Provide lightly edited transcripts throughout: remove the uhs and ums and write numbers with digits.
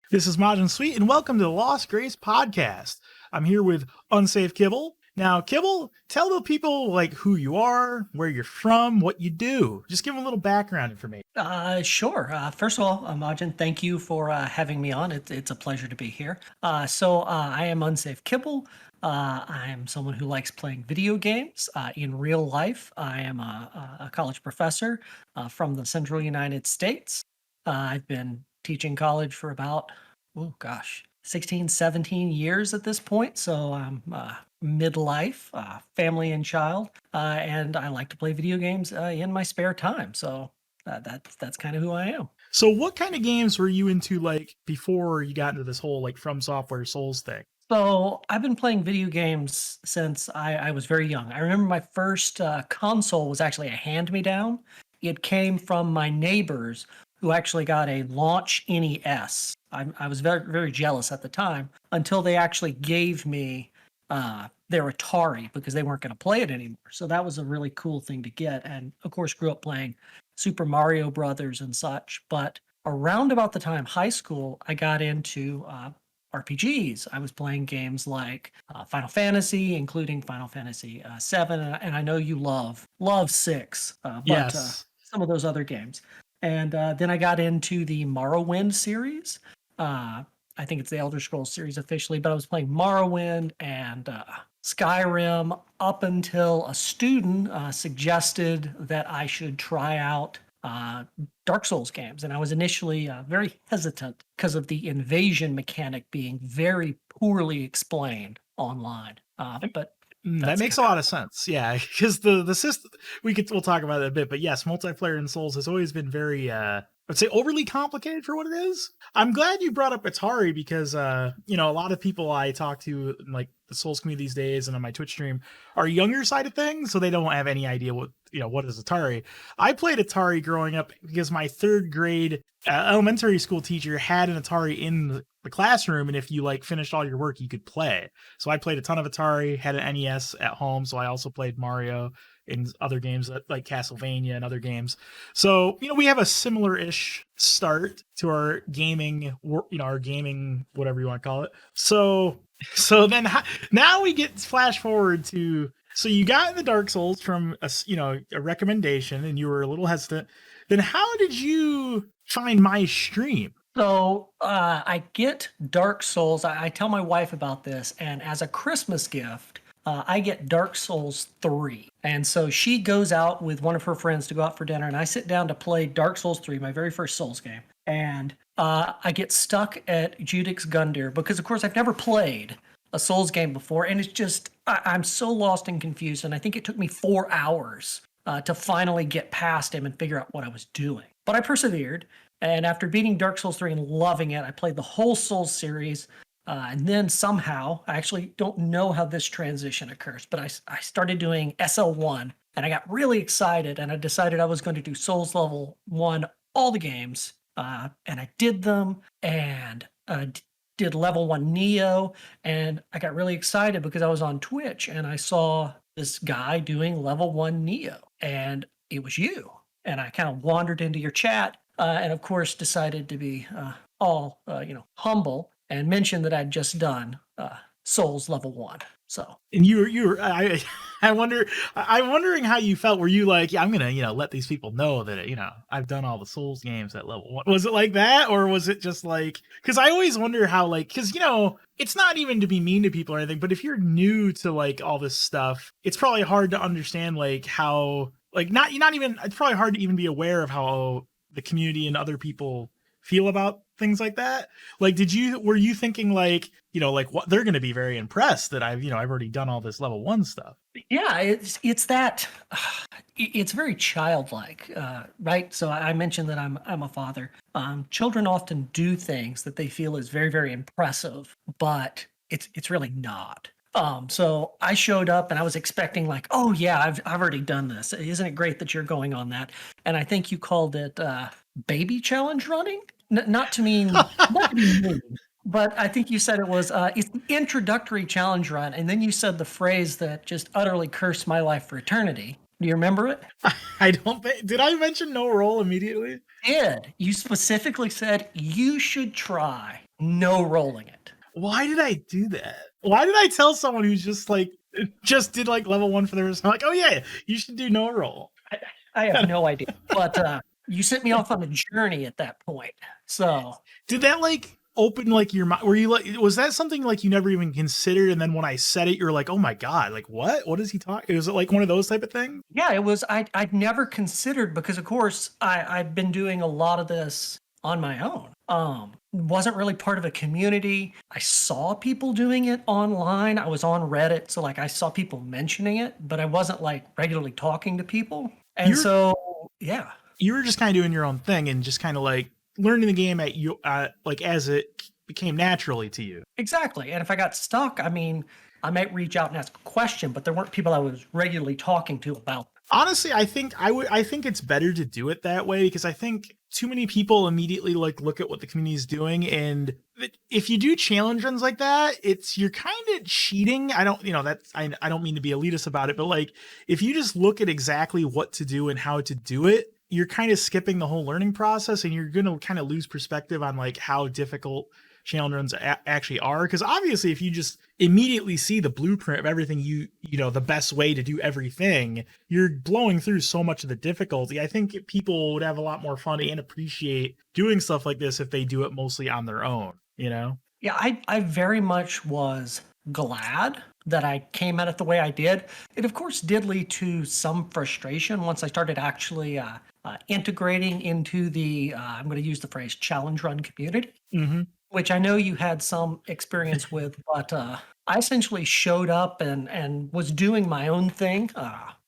This is MajinSweet, and welcome to the Lost Grace podcast. I'm here with Unsafekibble. Now, Kibble, tell the people who you are, where you're from, what you do. Just give them a little background information. Sure. First of all, Majin, thank you for having me on. It's a pleasure to be here. I am Unsafekibble. I am someone who likes playing video games. In real life, I am a college professor from the central United States. I've been teaching college for about, 16, 17 years at this point. So I'm midlife, family and child, and I like to play video games in my spare time. So that's kind of who I am. So, what kind of games were you into before you got into this whole From Software Souls thing? So I've been playing video games since I was very young. I remember my first console was actually a hand-me-down. It came from my neighbors who actually got a launch NES. I was very, very jealous at the time until they actually gave me their Atari because they weren't going to play it anymore. So that was a really cool thing to get. And of course, grew up playing Super Mario Brothers and such. But around about the time high school, I got into RPGs. I was playing games like Final Fantasy, including Final Fantasy VII, and I know you love 6, some of those other games. And then I got into the Morrowind series. I think it's the Elder Scrolls series officially, but I was playing Morrowind and Skyrim up until a student suggested that I should try out Dark Souls games. And I was initially very hesitant because of the invasion mechanic being very poorly explained online. But that makes a lot of sense. Yeah, because the system, we'll talk about it a bit, but yes, multiplayer in Souls has always been very I'd say overly complicated for what it is. I'm glad you brought up Atari because a lot of people I talk to in, the Souls community these days and on my Twitch stream are younger side of things, so they don't have any idea what is Atari. I played Atari growing up because my third grade elementary school teacher had an Atari in the classroom, and if you finished all your work, you could play. So I played a ton of Atari, had an NES at home, so I also played Mario and other games like Castlevania and other games. So, we have a similar-ish start to our gaming, our gaming, whatever you want to call it. So then now we get flash forward to, so you got in the Dark Souls from a recommendation and you were a little hesitant. Then how did you find my stream? So I get Dark Souls. I tell my wife about this, and as a Christmas gift, I get Dark Souls 3. And so she goes out with one of her friends to go out for dinner, and I sit down to play Dark Souls 3, my very first Souls game. And I get stuck at Judix Gundyr because, of course, I've never played a Souls game before, and it's just, I'm so lost and confused, and I think it took me 4 hours to finally get past him and figure out what I was doing. But I persevered, and after beating Dark Souls 3 and loving it, I played the whole Souls series. And then somehow, I actually don't know how this transition occurs, but I started doing SL1, and I got really excited, and I decided I was going to do Souls Level 1, all the games, and I did them, and did Level 1 Neo, and I got really excited because I was on Twitch, and I saw this guy doing Level 1 Neo, and it was you. And I kind of wandered into your chat, and of course decided to be all humble and mentioned that I'd just done Souls Level 1. So, and I'm wondering how you felt. Were you like, yeah, I'm gonna let these people know that I've done all the Souls games at level 1? Was it like that, or was it just because I always wonder how because it's not even to be mean to people or anything, but if you're new to all this stuff, it's probably hard to understand how not even, it's probably hard to even be aware of how the community and other people feel about things like that. Were you thinking what they're going to be very impressed that I've already done all this level 1 stuff? Yeah, it's that it's very childlike, right? So I mentioned that I'm a father. Children often do things that they feel is very, very impressive, but it's really not. So I showed up and I was expecting oh yeah, I've already done this. Isn't it great that you're going on that? And I think you called it baby challenge running. Not to be mean, but I think you said it was it's an introductory challenge run, and then you said the phrase that just utterly cursed my life for eternity. Do you remember it? I don't think. Did I mention no roll immediately? You specifically said you should try no rolling it. Why did I do that? Why did I tell someone who's just like just did like level 1 for the first time? Like, oh yeah, you should do no roll. I have no idea, but you sent me off on a journey at that point. So Did that like open like your mind? Were you like, was that something like you never even considered? And then when I said it, you're like, oh my God, like what? What is he talking? Was it like one of those type of things? yeah, it was. I'd never considered because, of course, I've been doing a lot of this on my own. Wasn't really part of a community. I saw people doing it online. I was on Reddit, so like I saw people mentioning it, but I wasn't like regularly talking to people. And You're so, yeah, you were just kind of doing your own thing and just kind of like learning the game at you like as it became naturally to you. exactly. And if I got stuck, I mean, I might reach out and ask a question, but there weren't people I was regularly talking to about. Honestly, I think it's better to do it that way because I think too many people immediately like look at what the community is doing, and if you do challenge runs like that, you're kind of cheating. I don't, that's I don't mean to be elitist about it, but like if you just look at exactly what to do and how to do it, you're kind of skipping the whole learning process, and you're going to kind of lose perspective on like how difficult challenge runs actually are. Because obviously if you just immediately see the blueprint of everything, the best way to do everything, you're blowing through so much of the difficulty. I think people would have a lot more fun and appreciate doing stuff like this if they do it mostly on their own, Yeah, I very much was glad that I came at it the way I did. It, of course, did lead to some frustration once I started actually integrating into the, I'm going to use the phrase challenge run community, Mm-hmm. which I know you had some experience with, but I essentially showed up and was doing my own thing,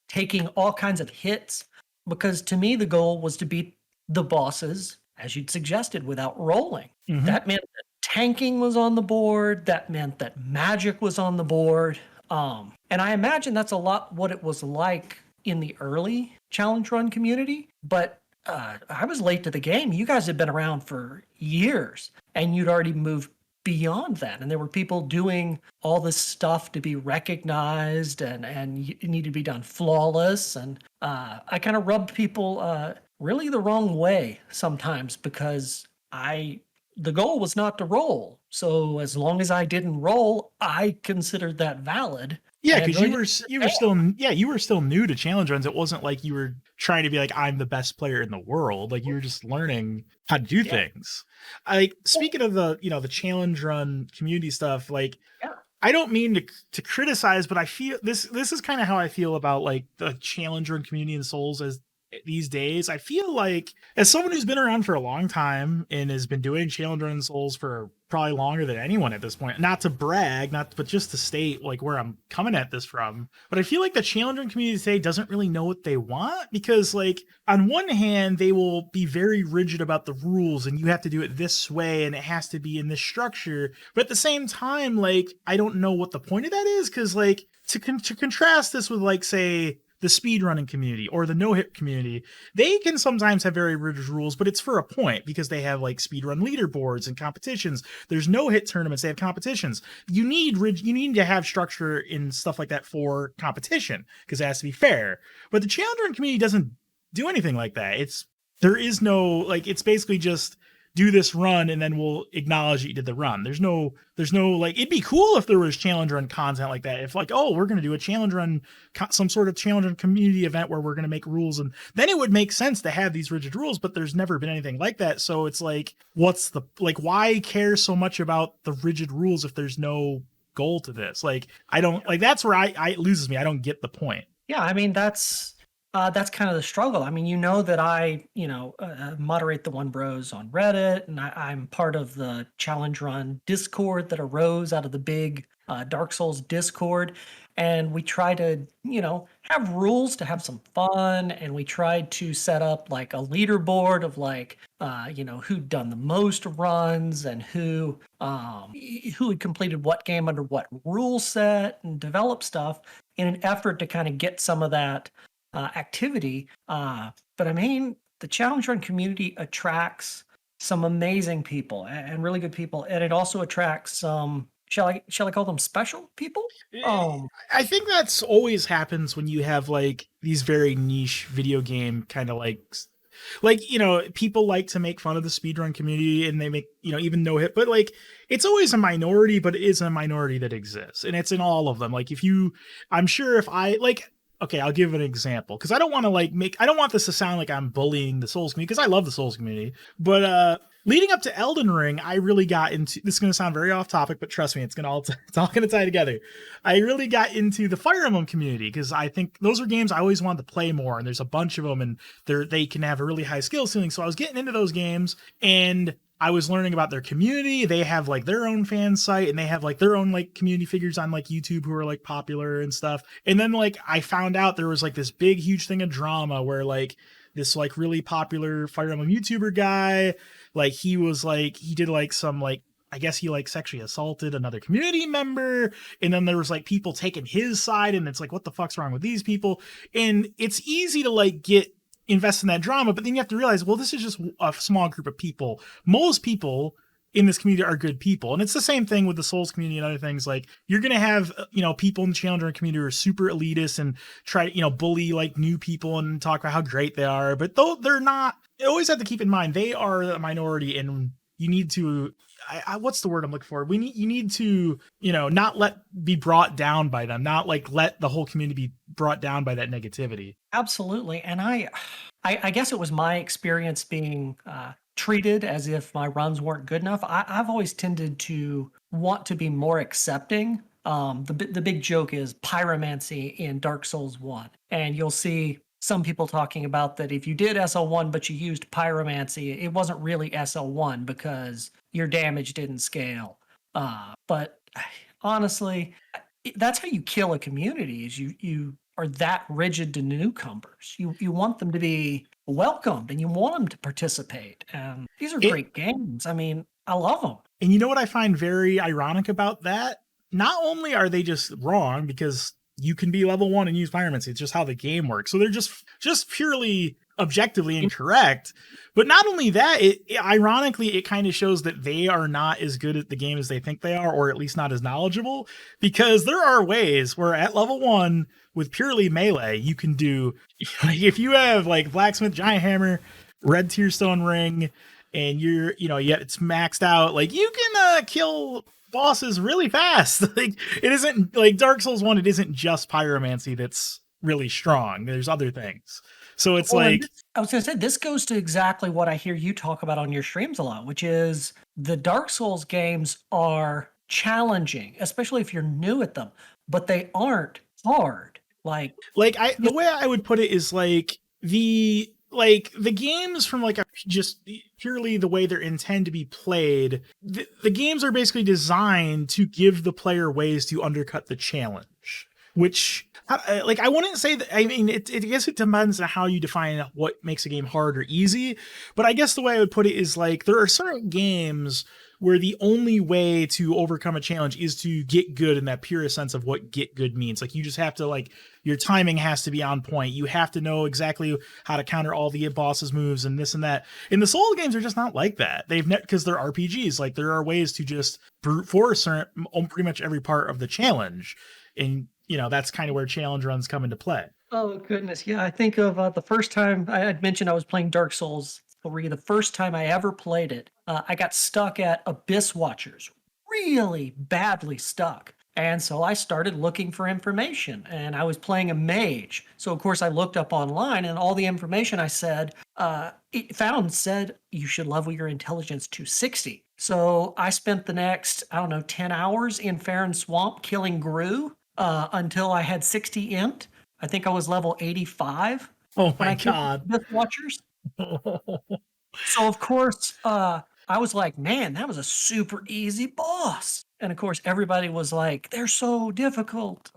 taking all kinds of hits, because to me, the goal was to beat the bosses, as you'd suggested, without rolling. Mm-hmm. That meant that tanking was on the board. That meant that magic was on the board. And I imagine that's a lot what it was like in the early challenge run community. But I was late to the game. You guys had been around for years and you'd already moved beyond that. And there were people doing all this stuff to be recognized and it needed to be done flawless. And I kind of rubbed people really the wrong way sometimes because the goal was not to roll. So as long as I didn't roll, I considered that valid. Yeah, And because really you were still new to challenge runs. It wasn't like you were trying to be like I'm the best player in the world. Like you were just learning how to do things. Like speaking of the challenge run community stuff, like Yeah. I don't mean to criticize, but I feel this is kind of how I feel about like the challenge run community in Souls as these days. I feel like as someone who's been around for a long time and has been doing challenge run Souls for probably longer than anyone at this point, not to brag, but just to state like where I'm coming at this from, but I feel like the challenge run community today doesn't really know what they want because like on one hand they will be very rigid about the rules and you have to do it this way and it has to be in this structure, but at the same time like I don't know what the point of that is because like to contrast this with like say the speedrunning community or the no-hit community, they can sometimes have very rigid rules, but it's for a point because they have like speedrun leaderboards and competitions. There's no-hit tournaments, they have competitions. You need to have structure in stuff like that for competition because it has to be fair. But the challenge run community doesn't do anything like that. There is no like it's basically just do this run and then we'll acknowledge that you did the run. There's no like it'd be cool if there was challenge run content like that. If like, oh, we're going to do a challenge run, some sort of challenge run community event where we're going to make rules, and then it would make sense to have these rigid rules, but there's never been anything like that. So it's like, what's the like why care so much about the rigid rules if there's no goal to this? Like I don't like that's where I it loses me. I don't get the point. Yeah, I mean that's kind of the struggle. I mean, that I, moderate the One Bros on Reddit, and I'm part of the Challenge Run Discord that arose out of the big Dark Souls Discord, and we try to, have rules to have some fun, and we tried to set up like a leaderboard of like, who'd done the most runs and who had completed what game under what rule set, and develop stuff in an effort to kind of get some of that activity. But I mean, the challenge run community attracts some amazing people and really good people, and it also attracts some. Shall I call them special people? I think that's always happens when you have like these very niche video game kind of like like, you know, people like to make fun of the speedrun community and they make, you know, even no hit, but like it's always a minority, but it is a minority that exists and it's in all of them. Like if you, I'm sure if I like, okay, I'll give an example because I don't want to like I don't want this to sound like I'm bullying the Souls community because I love the Souls community, but leading up to Elden Ring, I really got into, this is going to sound very off topic, but trust me, it's all going to tie together. I really got into the Fire Emblem community because I think those are games I always wanted to play more, and there's a bunch of them, and they can have a really high skill ceiling. So I was getting into those games, and I was learning about their community. They have like their own fan site, and they have like their own like community figures on like YouTube who are like popular and stuff. And then like I found out there was like this big, huge thing of drama where like this like really popular Fire Emblem YouTuber guy, like he was like, he did like some like, I guess he like sexually assaulted another community member. And then there was like people taking his side, and it's like, what the fuck's wrong with these people? And it's easy to like invest in that drama, but then you have to realize, well, this is just a small group of people. Most people in this community are good people. And it's the same thing with the Souls community and other things. Like you're going to have, you know, people in the Challenger community who are super elitist and try to, you know, bully like new people and talk about how great they are. But though they're not, you always have to keep in mind, they are a minority, and you need to, what's the word I'm looking for? You need to, you know, not be brought down by them, not like let the whole community be brought down by that negativity. Absolutely. And I guess it was my experience being treated as if my runs weren't good enough. I've always tended to want to be more accepting. The big joke is pyromancy in Dark Souls 1. And you'll see some people talking about that if you did SL1 but you used pyromancy, it wasn't really SL1 because your damage didn't scale. But honestly, that's how you kill a community, is you are that rigid to newcomers. You want them to be welcomed and you want them to participate. And these are great games. I mean, I love them. And you know what I find very ironic about that? Not only are they just wrong because you can be level 1 and use pyromancy, it's just how the game works. So they're just purely objectively incorrect. But not only that, ironically, it kind of shows that they are not as good at the game as they think they are, or at least not as knowledgeable, because there are ways where at level 1 with purely melee, you can do, like, if you have like Blacksmith Giant Hammer, Red Tearstone Ring, and it's maxed out, like you can kill bosses really fast. Like it isn't like Dark Souls 1, it isn't just pyromancy that's really strong. There's other things. So it's I was going to say, this goes to exactly what I hear you talk about on your streams a lot, which is the Dark Souls games are challenging, especially if you're new at them, but they aren't hard. The way I would put it is the games from just purely the way they're intended to be played, the games are basically designed to give the player ways to undercut the challenge, which I wouldn't say that. I mean, I guess it depends on how you define what makes a game hard or easy, but I guess the way I would put it is there are certain games where the only way to overcome a challenge is to get good in that purest sense of what get good means. Like you just have to your timing has to be on point. You have to know exactly how to counter all the boss's moves and this and that. And the Soul games are just not like that. Because they're RPGs. There are ways to just brute force pretty much every part of the challenge. And that's kind of where challenge runs come into play. Oh goodness. Yeah. I think of the first time I had mentioned I was playing Dark Souls 3, the first time I ever played it, I got stuck at Abyss Watchers, really badly stuck. And so I started looking for information, and I was playing a mage. So of course I looked up online, and all the information I said, said you should level your intelligence to 60. So I spent the next, 10 hours in Farron Swamp killing Gru until I had 60 int. I think I was level 85. Oh my God. Abyss Watchers. So of course, I was like, man, that was a super easy boss. And of course, everybody was like, they're so difficult.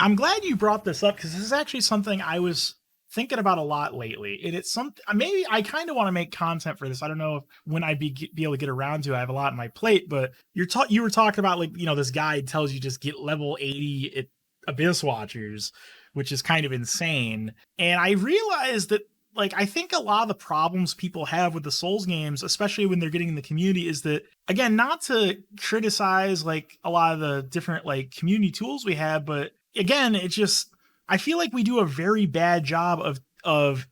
I'm glad you brought this up because this is actually something I was thinking about a lot lately. And it's something, maybe I kind of want to make content for this. I don't know when I'd be able to get around to it. I have a lot on my plate, but you were talking about this guide tells you just get level 80 at Abyss Watchers, which is kind of insane. And I realized that I think a lot of the problems people have with the Souls games, especially when they're getting in the community, is that, again, not to criticize a lot of the different community tools we have, but again, it's just, I feel like we do a very bad job of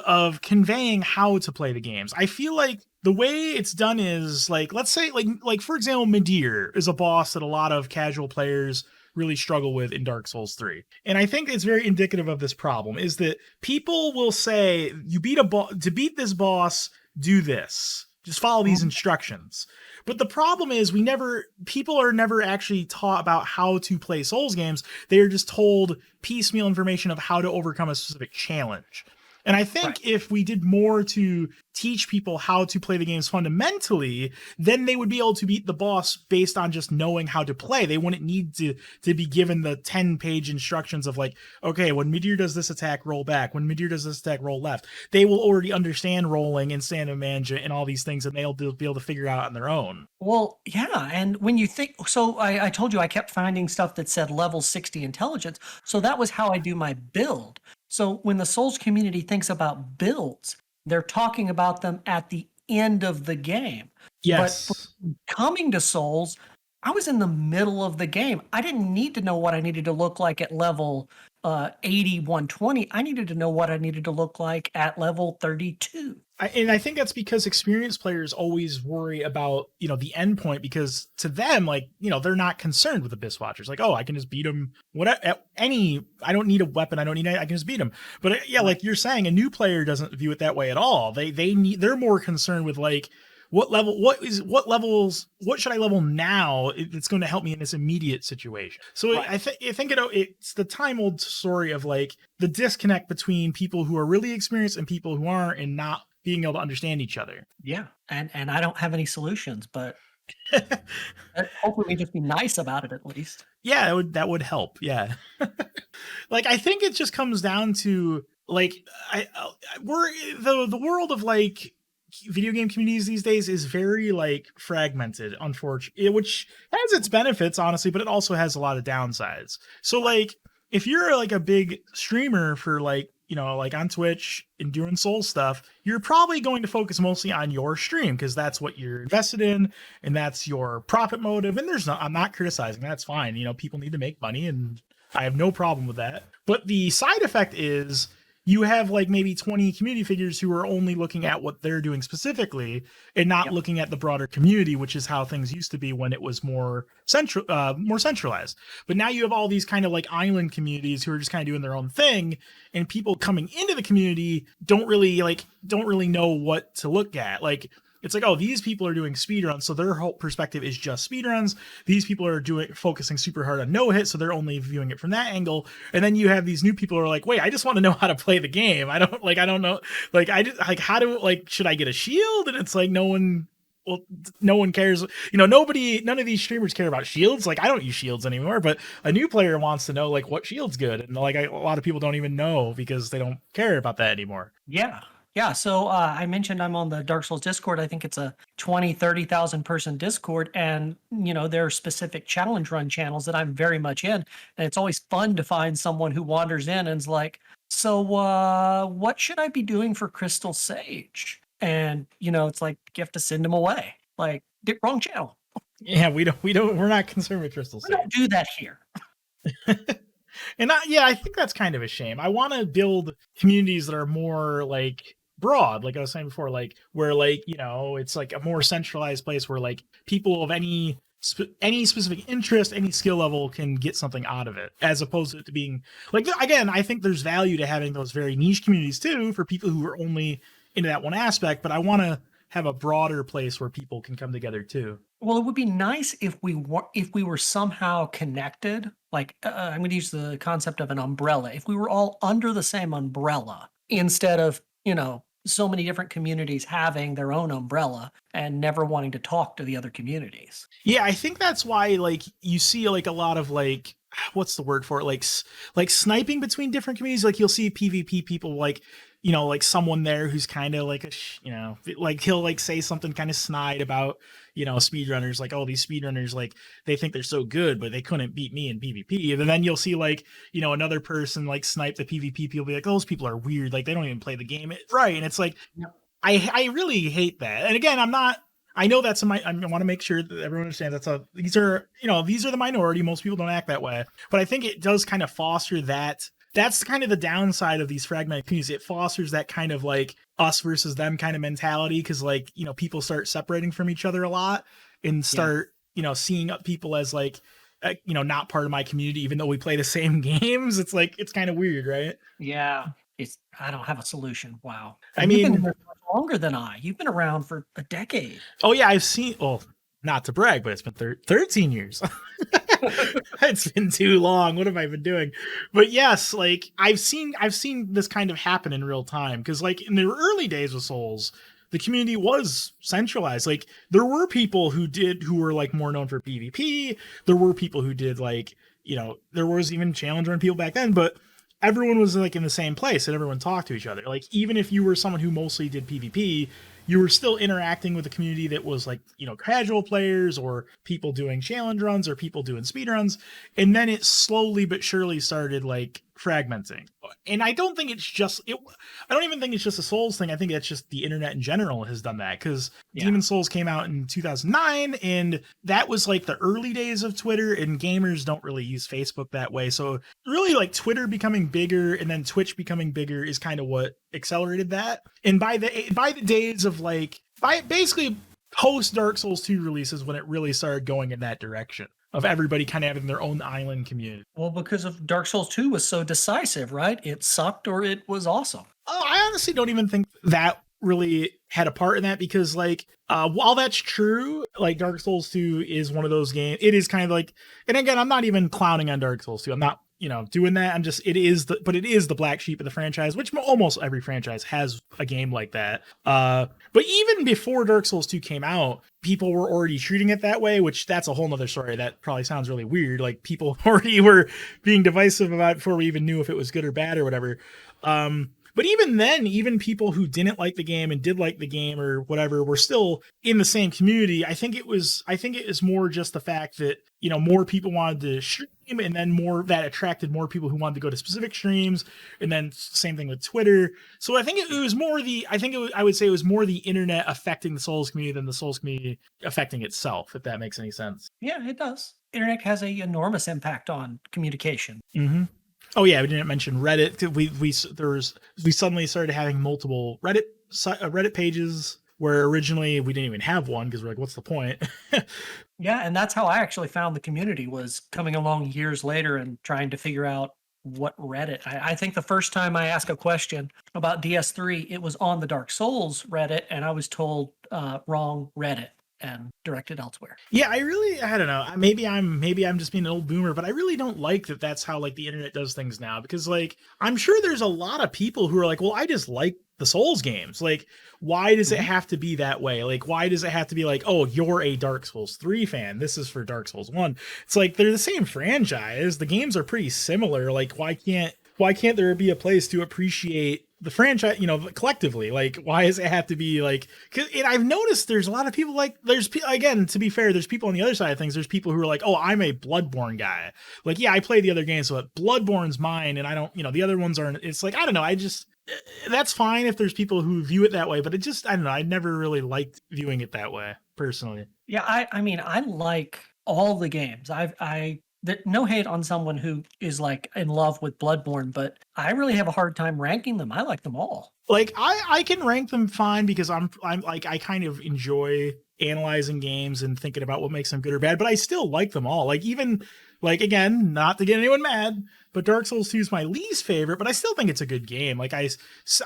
of conveying how to play the games. I feel like the way it's done is like, let's say like for example, Midir is a boss that a lot of casual players really struggle with in Dark Souls 3. And I think it's very indicative of this problem is that people will say you beat to beat this boss, do this. Just follow these instructions. But the problem is people are never actually taught about how to play Souls games. They are just told piecemeal information of how to overcome a specific challenge. And I think if we did more to teach people how to play the games fundamentally, then they would be able to beat the boss based on just knowing how to play. They wouldn't need to be given the 10-page instructions of like, okay, when Midir does this attack, roll back. When Midir does this attack, roll left. They will already understand rolling and stand-up management and all these things, and they'll be able to figure it out on their own. Well, yeah, and when you think, so I told you I kept finding stuff that said level 60 intelligence, so that was how I do my build. So when the Souls community thinks about builds, they're talking about them at the end of the game. Yes. But coming to Souls, I was in the middle of the game. I didn't need to know what I needed to look like at level 80, 120. I needed to know what I needed to look like at level 32. And I think that's because experienced players always worry about, the end point, because to them, like, they're not concerned with Abyss Watchers. Like, oh, I can just beat them. I don't need a weapon. I can just beat them. But yeah, like you're saying, a new player doesn't view it that way at all. They're more concerned with like, what should I level now? It's going to help me in this immediate situation. So I think it's the time old story of like the disconnect between people who are really experienced and people who aren't, and not being able to understand each other. Yeah. And I don't have any solutions, but hopefully we just be nice about it at least. Yeah, that would help. Yeah. Like, I think it just comes down to like, we're the world of like video game communities these days is very like fragmented, unfortunately, which has its benefits, honestly, but it also has a lot of downsides. So like, if you're like a big streamer for like, like on Twitch and doing Soul stuff, you're probably going to focus mostly on your stream because that's what you're invested in and that's your profit motive. And I'm not criticizing. That's fine. People need to make money and I have no problem with that. But the side effect is you have like maybe 20 community figures who are only looking at what they're doing specifically and not looking at the broader community, which is how things used to be when it was more centralized. But now you have all these kind of like island communities who are just kind of doing their own thing, and people coming into the community don't really know what to look at. Like, it's like, oh, these people are doing speedruns, so their whole perspective is just speedruns. These people are focusing super hard on no hit, so they're only viewing it from that angle. And then you have these new people who are like, wait, I just want to know how to play the game. I don't know, like, should I get a shield? And it's like, no one cares. None of these streamers care about shields. Like, I don't use shields anymore, but a new player wants to know like what shield's good. And like, a lot of people don't even know because they don't care about that anymore. Yeah. Yeah, so I mentioned I'm on the Dark Souls Discord. I think it's a 20, 30,000 person Discord. And, there are specific challenge run channels that I'm very much in. And it's always fun to find someone who wanders in and is like, so what should I be doing for Crystal Sage? And, it's like, you have to send them away. Like, wrong channel. Yeah, we're not concerned with Crystal Sage. We don't do that here. And I think that's kind of a shame. I want to build communities that are more like broad, like I was saying before, like where like, it's like a more centralized place where like people of any specific interest, any skill level can get something out of it, as opposed to it being like, again, I think there's value to having those very niche communities too for people who are only into that one aspect, but I want to have a broader place where people can come together too. Well, it would be nice if we were somehow connected. Like, I'm going to use the concept of an umbrella. If we were all under the same umbrella, instead of, so many different communities having their own umbrella and never wanting to talk to the other communities. Yeah, I think that's why, like, you see like a lot of like, what's the word for it? Like sniping between different communities. Like, you'll see PvP people like, like someone there who's kind of like like he'll like say something kind of snide about, speedrunners, like, oh, these speedrunners, like, they think they're so good, but they couldn't beat me in PvP. And then you'll see like, another person like snipe the PvP people, be like, those people are weird, like they don't even play the game right. And it's like, I really hate that. And again, I know I want to make sure that everyone understands these are the minority. Most people don't act that way, but I think it does kind of foster that that's kind of the downside of these fragmented communities. It fosters that kind of like us versus them kind of mentality, because like, you know, people start separating from each other a lot and start, you know, seeing people as like, you know, not part of my community, even though we play the same games. It's like, it's kind of weird, right? Yeah. I don't have a solution. Wow. I And you've been mean, there much longer than I. You've been around for a decade. oh yeah, I've seen, well, not to brag, but it's been 13 years. It's been too long. What have I been doing? But yes, like I've seen this kind of happen in real time, because like in the early days of Souls, the community was centralized. Like there were people who were like more known for PvP. There were people who did like, you know, there was even challenge run people back then, but everyone was like in the same place and everyone talked to each other. Like even if you were someone who mostly did PvP, you were still interacting with a community that was like, you know, casual players or people doing challenge runs or people doing speed runs. And then it slowly but surely started like fragmenting. And I don't think it's just I don't even think it's just a Souls thing. I think that's just the internet in general has done that, because Demon Souls came out in 2009, and that was like the early days of Twitter, and gamers don't really use Facebook that way. So really like Twitter becoming bigger and then Twitch becoming bigger is kind of what accelerated that. And by the days of like, by basically post Dark Souls 2 releases, when it really started going in that direction of everybody kind of having their own island community. Well, because of Dark Souls 2 was so decisive, right? It sucked or it was awesome. Oh, I honestly don't even think that really had a part in that, because like while that's true, like Dark Souls 2 is one of those games. It is kind of like, and again, I'm not even clowning on Dark Souls 2. I'm not, you know, doing that. I'm just, it is the black sheep of the franchise, which almost every franchise has a game like that. But even before Dark Souls 2 came out, people were already treating it that way, which that's a whole nother story. That probably sounds really weird. Like people already were being divisive about it before we even knew if it was good or bad or whatever. But even then, even people who didn't like the game and did like the game or whatever were still in the same community. I think it is more just the fact that, you know, more people wanted to stream, and then more that attracted more people who wanted to go to specific streams, and then same thing with Twitter. So I think it was more I would say it was more the internet affecting the Souls community than the Souls community affecting itself, if that makes any sense. Yeah, it does. Internet has an enormous impact on communication. Mm-hmm. Oh yeah, we didn't mention Reddit. We suddenly started having multiple Reddit pages, where originally we didn't even have one, because we're like, what's the point? Yeah, and that's how I actually found the community, was coming along years later and trying to figure out what Reddit. I think the first time I asked a question about DS3, it was on the Dark Souls Reddit, and I was told wrong Reddit and directed elsewhere. Yeah, I don't know. Maybe I'm just being an old boomer, but I really don't like that that's how like the internet does things now, because like I'm sure there's a lot of people who are like, well, I just like the Souls games. Like, why does it have to be that way? Like, why does it have to be like, oh, you're a Dark Souls 3 fan, this is for Dark Souls 1? It's like they're the same franchise. The games are pretty similar. Like, why can't there be a place to appreciate the franchise, you know, collectively? Like, why does it have to be like, and I've noticed there's a lot of people like, again, to be fair, there's people on the other side of things. There's people who are like, oh, I'm a Bloodborne guy. Like, yeah, I play the other games, but Bloodborne's mine, and I don't, you know, the other ones aren't. It's like, I don't know. That's fine if there's people who view it that way, but it just, I don't know. I never really liked viewing it that way personally. Yeah, I mean, I like all the games. No hate on someone who is like in love with Bloodborne, but I really have a hard time ranking them. I like them all. Like I can rank them fine, because I'm like, I kind of enjoy analyzing games and thinking about what makes them good or bad, but I still like them all. Like, even like, again, not to get anyone mad, but Dark Souls 2 is my least favorite, but I still think it's a good game. Like I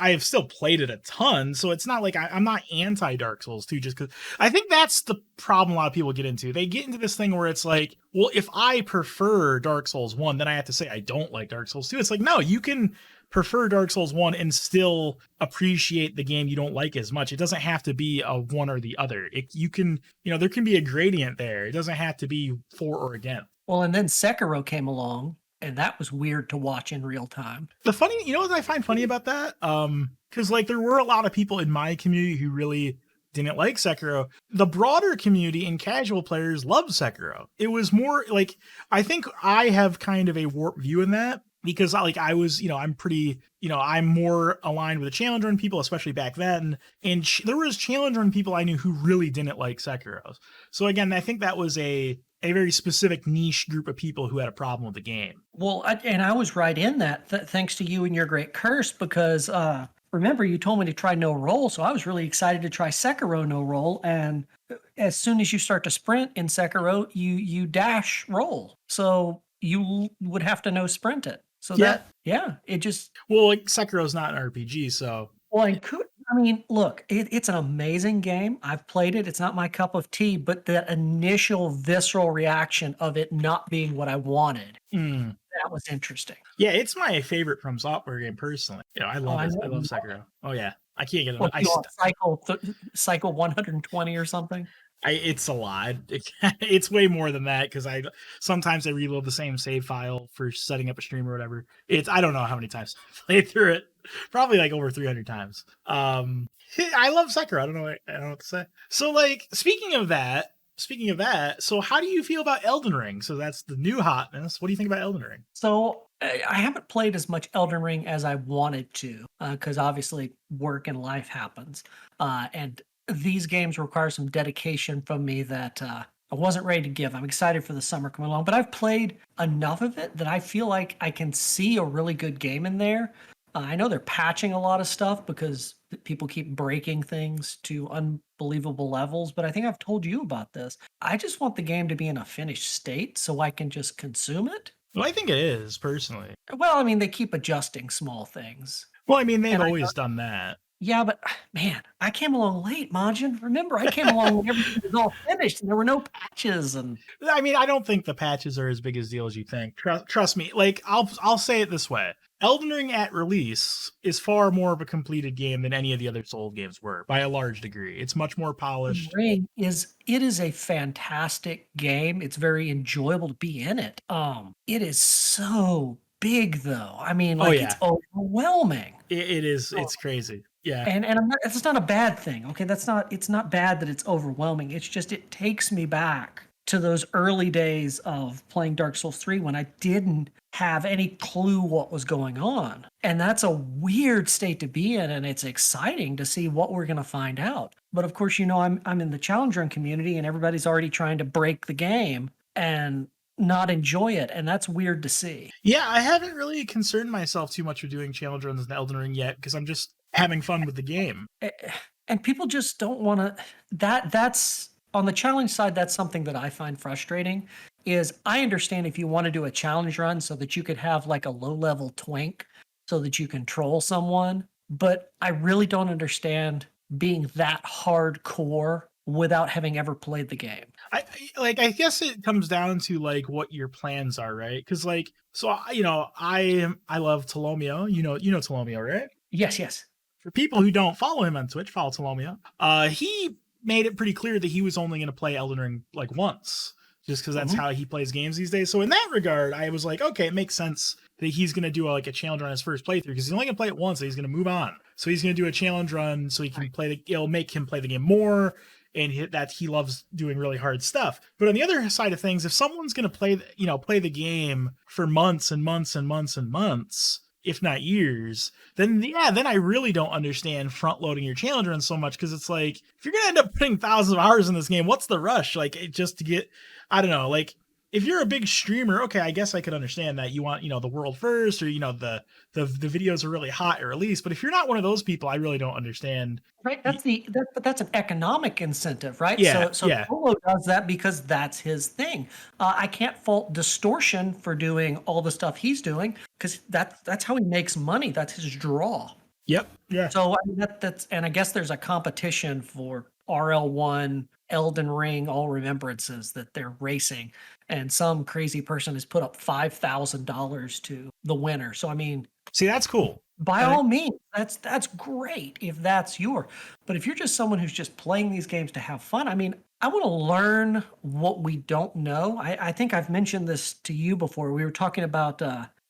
have still played it a ton, so it's not like I'm not anti Dark Souls 2, just because I think that's the problem a lot of people get into. They get into this thing where it's like, well, if I prefer Dark Souls 1, then I have to say I don't like Dark Souls 2. It's like, no, you can prefer Dark Souls 1 and still appreciate the game you don't like as much. It doesn't have to be a one or the other. You can, you know, there can be a gradient there. It doesn't have to be for or against. Well, and then Sekiro came along, and that was weird to watch in real time. You know what I find funny about that? Because like there were a lot of people in my community who really didn't like Sekiro. The broader community and casual players loved Sekiro. It was more like, I think I have kind of a warped view in that, because like I was, you know, I'm pretty, you know, I'm more aligned with the challenge run people, especially back then. And there was challenge run people I knew who really didn't like Sekiro. So again, I think that was a a very specific niche group of people who had a problem with the game. Well, and I was right in that, thanks to you and your great curse, because remember you told me to try no roll, so I was really excited to try Sekiro no roll. And as soon as you start to sprint in Sekiro, you dash roll, so you would have to no sprint it. So Yeah. it just Well, like Sekiro's not an RPG, so well, I mean, look, it's an amazing game. I've played it. It's not my cup of tea, but that initial visceral reaction of it not being what I wanted, that was interesting. yeah, it's my favorite From Software game personally. You know, I love it. I love know. Sekiro. Oh yeah, I can't get What enough. you on cycle 120 or something? It's a lot. It's way more than that because I sometimes I reload the same save file for setting up a stream or whatever. I don't know how many times I played through it. Probably like over 300 times. I love Sekiro. I don't know what to say. So like speaking of that, so how do you feel about Elden Ring? So that's the new hotness. What do you think about Elden Ring? So I haven't played as much Elden Ring as I wanted to, because obviously work and life happens, and these games require some dedication from me that I wasn't ready to give. I'm excited for the summer coming along, but I've played enough of it that I feel like I can see a really good game in there. I know they're patching a lot of stuff because people keep breaking things to unbelievable levels, but I think I've told you about this. I just want the game to be in a finished state so I can just consume it. Well, I think it is personally. Well, I mean, they keep adjusting small things. Well, I mean, they've And always done that. yeah, but man, I came along late, Majin. Remember, I came along when everything was all finished and there were no patches. And I mean, I don't think the patches are as big a deal as you think. Trust me. Like, I'll say it this way: Elden Ring at release is far more of a completed game than any of the other Soul games were, by a large degree. It's much more polished. Ring is a fantastic game. It's very enjoyable to be in it. It is so big though. I mean, like it's overwhelming. It is. It's crazy. Yeah. And it's not a bad thing. Okay, it's not bad that it's overwhelming. It's just it takes me back to those early days of playing Dark Souls 3 when I didn't have any clue what was going on. And that's a weird state to be in, and it's exciting to see what we're going to find out. But of course, you know, I'm in the challenge run community and everybody's already trying to break the game and not enjoy it, and that's weird to see. Yeah, I haven't really concerned myself too much with doing challenge runs in Elden Ring yet because I'm just having fun with the game. And people just don't want to that's on the challenge side, that's something that I find frustrating. Is I understand if you want to do a challenge run so that you could have like a low level twink so that you can troll someone, but I really don't understand being that hardcore without having ever played the game. I guess it comes down to like what your plans are, right? Because like, so you know, I love Tolomeo. You know Tolomeo, right? Yes. For people who don't follow him on Twitch, follow Tolomeo. He made it pretty clear that he was only going to play Elden Ring like once, just because that's how he plays games these days. So in that regard, I was like, okay, it makes sense that he's going to do like a challenge run on his first playthrough because he's only going to play it once. So he's going to move on. So he's going to do a challenge run so he can it'll make him play the game more. And he loves doing really hard stuff. But on the other side of things, if someone's going to play the game for months and months and months and months, if not years, then I really don't understand front loading your challenge run so much because it's like if you're going to end up putting thousands of hours in this game, what's the rush? Like just to get, I don't know, like if you're a big streamer, okay, I guess I could understand that you want, the world first, or the videos are really hot at release. But if you're not one of those people, I really don't understand. Right, but that's an economic incentive, right? Yeah, So yeah. Polo does that because that's his thing. I can't fault Distortion for doing all the stuff he's doing because that's how he makes money. That's his draw. Yep. Yeah. So I mean, that's and I guess there's a competition for RL1, Elden Ring, All Remembrances that they're racing, and some crazy person has put up $5,000 to the winner. So I mean, see, that's cool. By all means, that's great if that's your. But if you're just someone who's just playing these games to have fun, I mean, I want to learn what we don't know. I think I've mentioned this to you before. We were talking about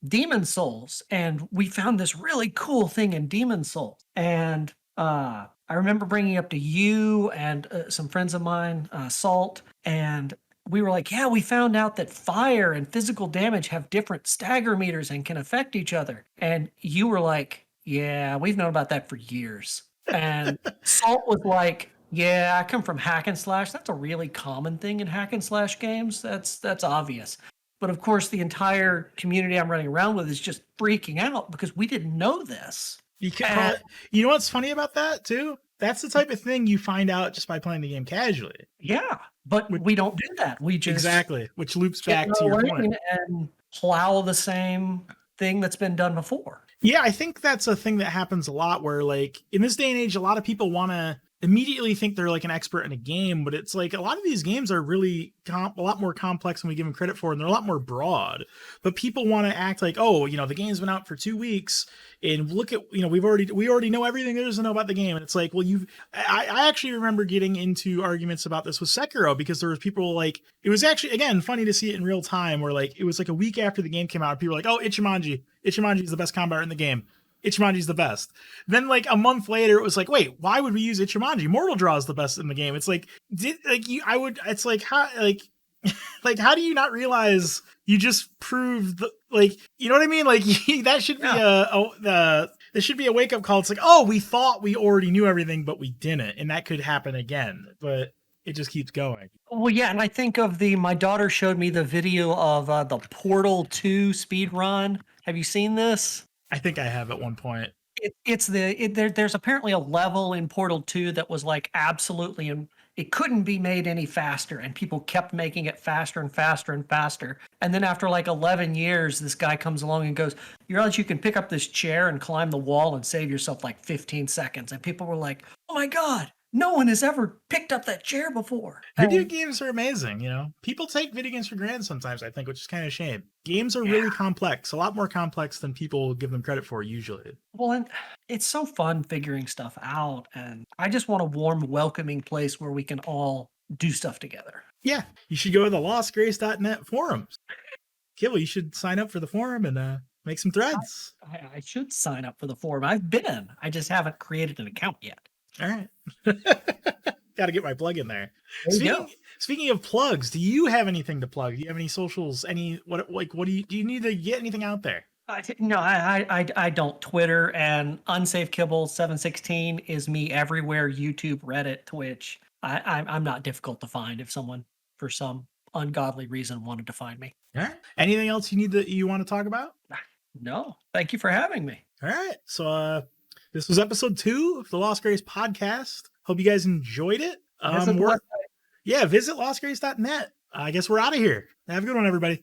Demon Souls, and we found this really cool thing in Demon Souls. And I remember bringing up to you and some friends of mine, Salt, and we were like, yeah, we found out that fire and physical damage have different stagger meters and can affect each other. And you were like, yeah, we've known about that for years. And Salt was like, Yeah, I come from hack and slash. That's a really common thing in hack and slash games. That's obvious. But of course, the entire community I'm running around with is just freaking out because we didn't know this. You can And probably, you know what's funny about that too? That's the type of thing you find out just by playing the game casually. yeah, but Which, we don't do that. We just exactly, which loops get in back to our your point. lane and plow the same thing that's been done before. Yeah, I think that's a thing that happens a lot where, like, in this day and age, a lot of people want to immediately think they're like an expert in a game, but it's like a lot of these games are really a lot more complex than we give them credit for, and they're a lot more broad. But people want to act like, oh, the game's been out for 2 weeks, and look at, we already know everything there is to know about the game. And it's like, well, I actually remember getting into arguments about this with Sekiro because there was people like, it was actually, again, funny to see it in real time where like, it was like a week after the game came out, people were like, oh, Ichimonji is the best combat in the game. Ichimonji's the best. Then like a month later, it was like, wait, why would we use Ichimonji? Mortal Draw is the best in the game. It's like, it's like, how, like, how do you not realize you just proved, like, you know what I mean? Like, that should be there should be a wake up call. It's like, oh, we thought we already knew everything, but we didn't. And that could happen again, but it just keeps going. Well, yeah, and I think of my daughter showed me the video of the Portal 2 speed run. Have you seen this? I think I have at one point. There's apparently a level in Portal 2 that was like absolutely, it couldn't be made any faster, and people kept making it faster and faster and faster. And then after like 11 years, this guy comes along and goes, "You realize you can pick up this chair and climb the wall and save yourself like 15 seconds." And people were like, "Oh my God, no one has ever picked up that chair before." Video games are amazing, People take video games for granted sometimes, I think, which is kind of a shame. Games are really complex, a lot more complex than people give them credit for usually. Well, and it's so fun figuring stuff out, and I just want a warm, welcoming place where we can all do stuff together. Yeah, you should go to the lostgrace.net forums. Kibble, you should sign up for the forum and make some threads. I should sign up for the forum. I've been. I just haven't created an account yet. All right. Got to get my plug in there. There Speaking of plugs, do you have anything to plug? Do you have any socials? Do you need to get anything out there? No, I don't. Twitter and Unsafekibble716 is me everywhere. YouTube, Reddit, Twitch. I'm not difficult to find if someone, for some ungodly reason, wanted to find me. All right. Anything else you want to talk about? No. Thank you for having me. All right. So this was episode 2 of the Lost Grace podcast. Hope you guys enjoyed it. Visit lostgrace.net. I guess we're out of here. Have a good one, everybody.